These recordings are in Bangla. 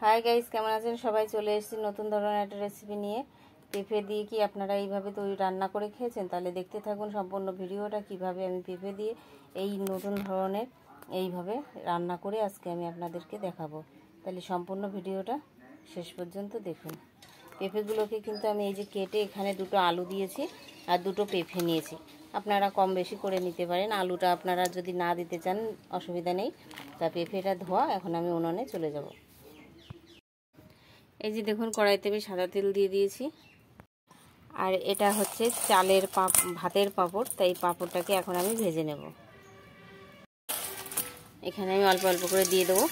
হাই গাইস, কেমন আছেন সবাই? চলে এসেছি নতুন ধরনের একটা রেসিপি নিয়ে। পেঁপে দিয়ে কি আপনারা এইভাবে তৈরি রান্না করে খেয়েছেন? তাহলে দেখতে থাকুন সম্পূর্ণ ভিডিওটা, কিভাবে আমি পেঁপে দিয়ে এই নতুন ধরনের এইভাবে রান্না করে আজকে আমি আপনাদেরকে দেখাবো। তাহলে সম্পূর্ণ ভিডিওটা শেষ পর্যন্ত দেখুন। পেঁপেগুলোকে কিন্তু আমি এই যে কেটে এখানে দুটো আলু দিয়েছি আর দুটো পেঁপে নিয়েছি। আপনারা কম বেশি করে নিতে পারেন। আলুটা আপনারা যদি না দিতে চান অসুবিধা নেই। তা পেঁপেটা ধোয়া এখন আমি উনুনে চলে যাব। এই যে দেখুন, কড়াইতে আমি সাদা তেল দিয়ে দিয়েছি। আর এটা হচ্ছে চালের ভাতের পাঁপড়, তাই পাঁপড়টাকে এখন আমি ভেজে নেব। এখানে আমি অল্প অল্প করে দিয়ে দেবো।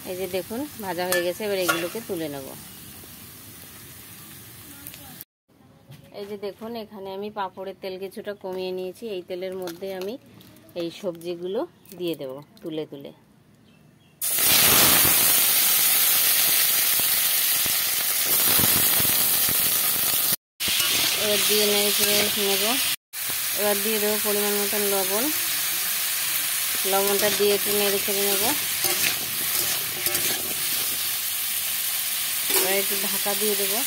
এই যে দেখুন, ভাজা হয়ে গেছে। এবার এগুলোকে তুলে নেব। এই যে দেখুন, এখানে আমি পাঁপড়ের তেল কিছুটা কমিয়ে নিয়েছি। এই তেলের মধ্যে আমি এই সবজিগুলো দিয়ে দেব তুলে তুলে। এবার দিয়ে নেব। এবার দিয়ে দেবো পরিমাণ মতন লবণ। লবণটা দিয়ে একটু নেড়ে ছেড়ে নেব। এবার একটু ঢাকা দিয়ে দেবো।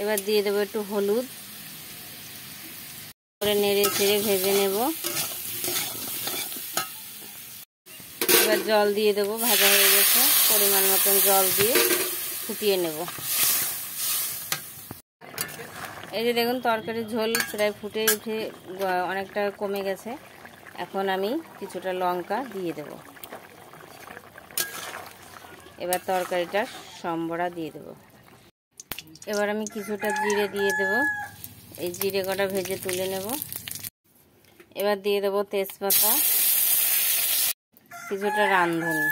এবার দিয়ে দেবো একটু হলুদ, করে নেড়ে ছেড়ে ভেজে নেব। এবার জল দিয়ে দেবো। ভাজা হয়ে গেছে, পরিমাণ মতন জল দিয়ে ফুটিয়ে নেব। এই যে দেখুন, তরকারির ঝোল প্রায় ফুটে উঠে অনেকটা কমে গেছে। এখন আমি কিছুটা লঙ্কা দিয়ে দেব। এবার তরকারিটা সম্বরা দিয়ে দেব। এবার আমি কিছুটা জিরে দিয়ে দেব। এই জিরে কটা ভেজে তুলে নেব। এবার দিয়ে দেব তেজপাতা, কিছুটা রাঁধুনি।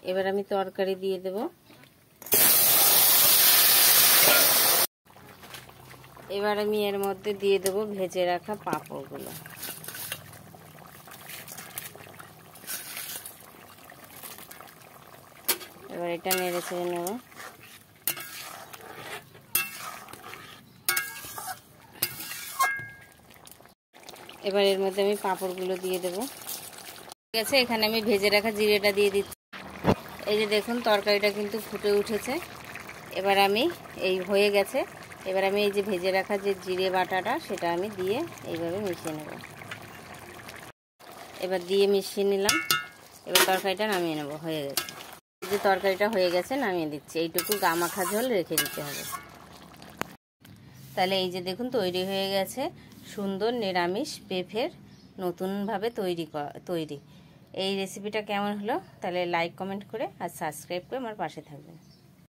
এবার আমি তরকারি দিয়ে দেব। এবার আমি এর মধ্যে দিয়ে দেব ভেজে রাখা পাঁপড়গুলো। এবার এটা নেড়ে ছেড়ে নেব। এবার এর মধ্যে আমি পাঁপড়গুলো দিয়ে দেব। ঠিক আছে, এখানে আমি ভেজে রাখা জিরেটা দিয়ে দিচ্ছি। এই যে দেখুন, তরকারিটা কিন্তু ফুটে উঠেছে। এবার আমি হয়ে গেছে। এবার আমি এই যে ভেজে রাখা যে জিরে বাটাটা, সেটা আমি দিয়ে এইভাবে মিশিয়ে নেব। এবার দিয়ে মিশিয়ে নিলাম। এবার তরকারিটা নামিয়ে নেব। হয়ে গেছে। এই যে তরকারিটা হয়ে গেছে, নামিয়ে দিচ্ছি। এইটুকু গামাখা ঝোল রেখে দিতে হবে। তাহলে এই যে দেখুন, তৈরি হয়ে গেছে সুন্দর নিরামিষ পেঁপের নতুনভাবে তৈরি। এই রেসিপিটা কেমন হলো? তাহলে লাইক কমেন্ট করে আর সাবস্ক্রাইব করে আমার পাশে থাকবেন।